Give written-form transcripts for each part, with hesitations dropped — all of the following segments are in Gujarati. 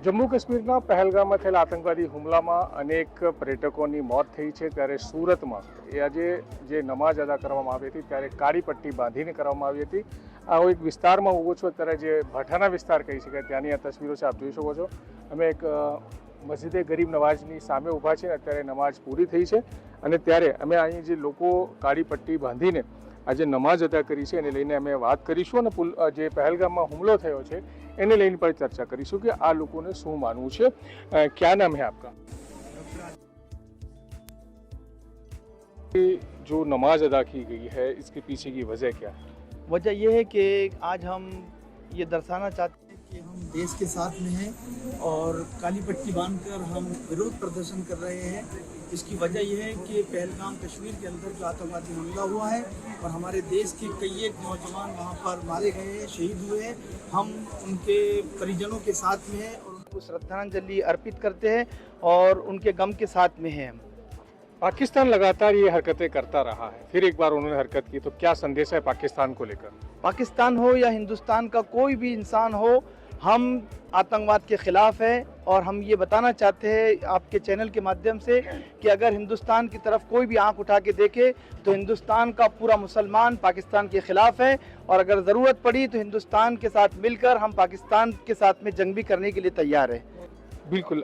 જમ્મુ કાશ્મીરના પહેલગામમાં થયેલા આતંકવાદી હુમલામાં અનેક પર્યટકોની મોત થઈ છે, ત્યારે સુરતમાં એ આજે જે નમાઝ અદા કરવામાં આવી હતી ત્યારે કાળી પટ્ટી બાંધીને કરવામાં આવી હતી। આ એક વિસ્તારમાં ઊભો છું અત્યારે, જે ભાઠાના વિસ્તાર કહી શકાય, ત્યાંની આ તસવીરો છે, આપ જોઈ શકો છો। અમે એક મસ્જિદે ગરીબ નવાઝની સામે ઊભા છે, અત્યારે નમાઝ પૂરી થઈ છે અને ત્યારે અમે અહીં જે લોકો કાળી પટ્ટી બાંધીને આજે નમાઝ અદા કરી છે એને લઈને અમે વાત કરીશું અને જે પહેલગામમાં હુમલો થયો છે એને લઈને પણ ચર્ચા કરીશું કે આ લોકોને શું માનવું છે। क्या नाम है आपका? जो नमाज अदा की गई है इसके पीछे की वजह क्या है? वजह यह है कि आज हम ये दर्शाना चाहते हैं कि हम देश के साथ में हैं और काली पट्टी बांधकर हम विरोध प्रदर्शन कर रहे हैं। इसकी वजह यह है कि पहलगाम कश्मीर के अंदर जो आतंकवादी हमला हुआ है और हमारे देश के कई एक नौजवान वहाँ पर मारे गए हैं, शहीद हुए हैं। हम उनके परिजनों के साथ में हैं और उनको श्रद्धांजलि अर्पित करते हैं और उनके गम के साथ में हैं हम। पाकिस्तान लगातार ये हरकतें करता रहा है, फिर एक बार उन्होंने हरकत की, तो क्या संदेश है पाकिस्तान को लेकर? पाकिस्तान हो या हिंदुस्तान का कोई भी इंसान हो, हम आतंकवाद के ख़िलाफ़ है और हम ये बताना चाहते हैं आपके चैनल के माध्यम से कि अगर हिंदुस्तान की तरफ कोई भी आंख उठा के देखे तो हिंदुस्तान का पूरा मुसलमान पाकिस्तान के ख़िलाफ़ है और अगर ज़रूरत पड़ी तो हिंदुस्तान के साथ मिलकर हम पाकिस्तान के साथ में जंग भी करने के लिए तैयार है। बिल्कुल।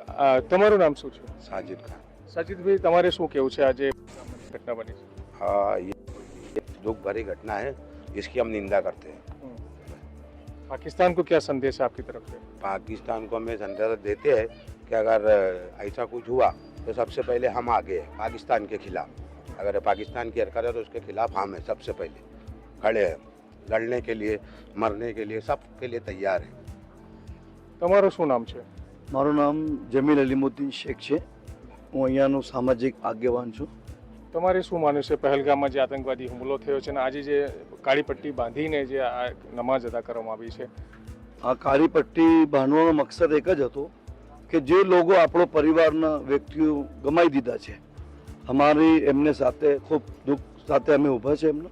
તમારું નામ શું છે? साजिद खान। સાજિદભાઈ, તમારે શું કહેવું છે આજે ઘટના બની છે? हाँ, ये दुख भरी घटना है, इसकी हम निंदा करते हैं। पाकिस्तान को क्या संदेश है आपकी तरफ से? पाकिस्तान को हमें संदेश देते हैं कि अगर ऐसा कुछ हुआ तो सबसे पहले हम आगे हैं पाकिस्तान के खिलाफ। अगर पाकिस्तान की हरकत है तो उसके खिलाफ हम हैं, सबसे पहले खड़े हैं, लड़ने के लिए, मरने के लिए, सब के लिए तैयार हैं। તમારું શું નામ છે? મારું નામ જમીલ અલીમુદ્દીન શેખ છે। હું અહીંયાનો સામાજિક આગેવાન છું। તમારે શું માનવું છે પહેલગામમાં જે આતંકવાદી હુમલો થયો છે અને આજે જે કાળી પટ્ટી બાંધીને જે આ નમાઝ અદા કરવામાં આવી છે? આ કાળી પટ્ટી બાંધવાનો મકસદ એક જ હતો કે જે લોકો આપણો પરિવારના વ્યક્તિઓ ગમાઈ દીધા છે, અમારી એમને સાથે ખૂબ દુઃખ સાથે અમે ઊભા છે। એમનો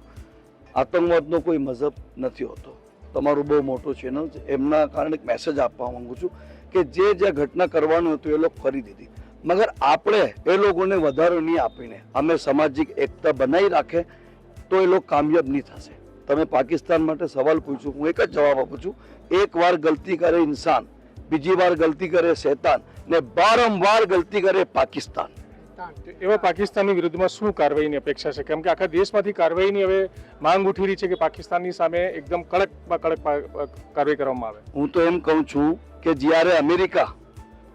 આતંકવાદનો કોઈ મઝહબ નથી હોતો। તમારું બહુ મોટો ચેનલ છે, એમના કારણે એક મેસેજ આપવા માંગુ છું કે જે ઘટના કરવાનું હતું એ લોકો કરી દીધી, મગર આપણે એ લોકોને વધારો નહીં આપીને અમે સામાજિક એકતા બનાવી રાખે તો એ લોકો કામયાબ નહીં થશે। તમે પાકિસ્તાન માટે સવાલ પૂછ્યો, હું એક જ જવાબ આપું છું, એક વાર ગલતી કરે ઇન્સાન, બીજી વાર ગલતી કરે શૈતાન ને વારંવાર ગલતી કરે પાકિસ્તાન। એવા પાકિસ્તાનની વિરુદ્ધમાં શું કાર્યવાહીની અપેક્ષા છે? કેમ કે આખા દેશમાંથી કાર્યવાહીની હવે માંગ ઉઠી રહી છે કે પાકિસ્તાનની સામે એકદમ કડકમાં કડક કાર્યવાહી કરવામાં આવે। હું તો એમ કહું છું કે જ્યારે અમેરિકા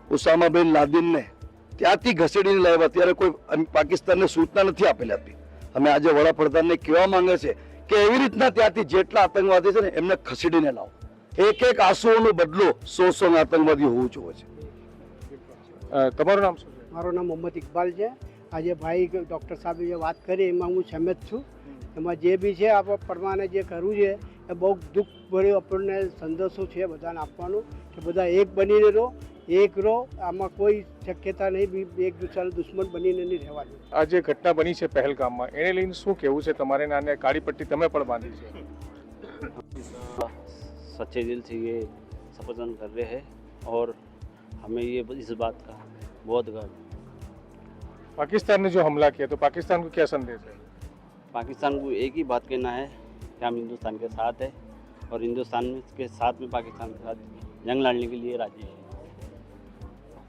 ઉસામા બિન લાદેનને ત્યાંથી ઘસેડીને લાવ્યા ત્યારે કોઈ પાકિસ્તાનને સૂચના નથી આપેલી હતી। અમે આજે વડાપ્રધાનને કહેવા માંગે છે કે એવી રીતના ત્યાંથી જેટલા આતંકવાદી છે ને એમને ખસેડીને લાવો। એક એક આંસુઓનો બદલો 100 આતંકવાદી હોવું જોઈએ છે। તમારું નામ શું છે? મારું નામ મોહમ્મદ ઇકબાલ છે। આજે ભાઈ ડૉક્ટર સાહેબે જે વાત કરી એમાં હું સહેમત છું। એમાં જે બી છે આપણે પ્રમાણે જે કરવું છે એ બહુ દુઃખભર્યો આપણને સંદેશો છે બધાને આપવાનો કે બધા એક બનીને રહો, એક રહો, આમાં કોઈ શક્યતા નહીં એક દૂસરાનું દુશ્મન બનીને નહીં રહેવાનું। આ જે ઘટના બની છે પહેલગામમાં એને લઈને શું કહેવું છે તમારે? નાને કાળી પટ્ટી તમે પણ બાંધી છે। सच्चे दिल से ये समर्थन कर रहे हैं और हमें ये इस बात का बहुत गर्व। पाकिस्तान ने जो हमला किया तो पाकिस्तान को क्या संदेश है? पाकिस्तान को एक ही बात कहना है कि हम हिंदुस्तान के साथ हैं और हिंदुस्तान के साथ में पाकिस्तान के साथ जंग लड़ने के लिए राजी है।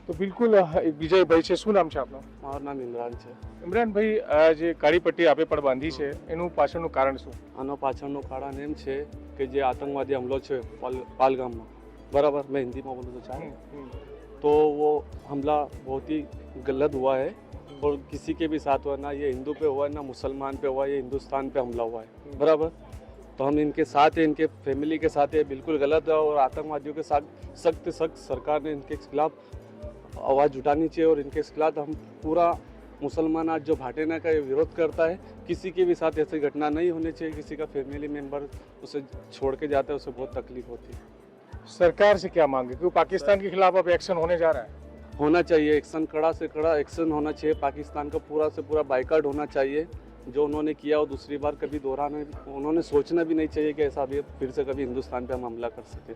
તો બિલકુલ એક વિજય ભાઈ છે, શું નામ છે આપનું? મારું નામ ઇમરાન છે। ઇમરાન ભાઈ, આ જે કાળી પટ્ટી આપે પણ બાંધી છે એનું પાછળનું કારણ શું? આનો પાછળનું કારણ એમ છે કે જે આતંકવાદી હુમલો છે પાલગામમાં, બરાબર, मैं हिंदी में बोलूँ तो चाहे तो वो हमला बहुत ही गलत हुआ है और किसी के भी साथ हुआ, ना ये हिंदू पे हुआ ना मुसलमान पे हुआ, ये हिंदुस्तान पे हमला हुआ है, बराबर। तो हम इनके साथ हैं, इनके फैमिली के साथ है, बिल्कुल गलत है और आतंकवादियों के साथ सख्त सरकार ने इनके खिलाफ आवाज़ उठानी चाहिए और इनके खिलाफ हम पूरा मुसलमान आज जो भाटेना का विरोध करता है, किसी के भी साथ ऐसी घटना नहीं होनी चाहिए। किसी का फैमिली मेंबर उसे छोड़ के जाता है, उसे बहुत तकलीफ होती है। सरकार से क्या मांगे? क्योंकि पाकिस्तान के खिलाफ अब एक्शन होने जा रहा है। होना चाहिए एक्शन, कड़ा से कड़ा एक्शन होना चाहिए। पाकिस्तान का पूरा से पूरा बाइकाट होना चाहिए। जो उन्होंने किया वो दूसरी बार कभी दोहराना, उन्होंने सोचना भी नहीं चाहिए कि ऐसा भी फिर से कभी हिंदुस्तान पे हम हमला कर सके।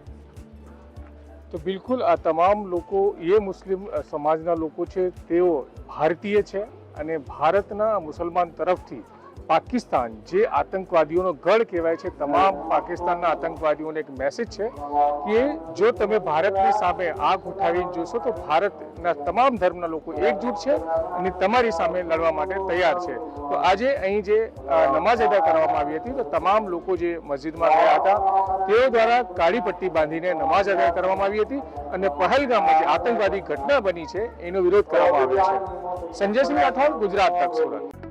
તો બિલકુલ આ તમામ લોકો એ મુસ્લિમ સમાજના લોકો છે, તેઓ ભારતીય છે અને ભારતના મુસલમાન તરફથી પાકિસ્તાન જે આતંકવાદીઓનો ગઢ કહેવાય છે, તમામ પાકિસ્તાનના આતંકવાદીઓને એક મેસેજ છે કે જો તમે ભારતની સામે આંખ ઉઠાવીને જોશો તો ભારતના તમામ ધર્મના લોકો એકજૂટ છે અને તમારી સામે લડવા માટે તૈયાર છે. તો આજે અહીં જે નમાઝ અદા કરવામાં આવી હતી તો તમામ લોકો જે મસ્જિદમાં ગયા હતા તેઓ દ્વારા કાળી પટ્ટી બાંધીને નમાઝ અદા કરવામાં આવી હતી અને પહેલગામમાં જે આતંકવાદી ઘટના બની છે એનો વિરોધ કરવામાં આવ્યો છે. સંજય સિંહ રાઠોડ, ગુજરાત તક, સુરત.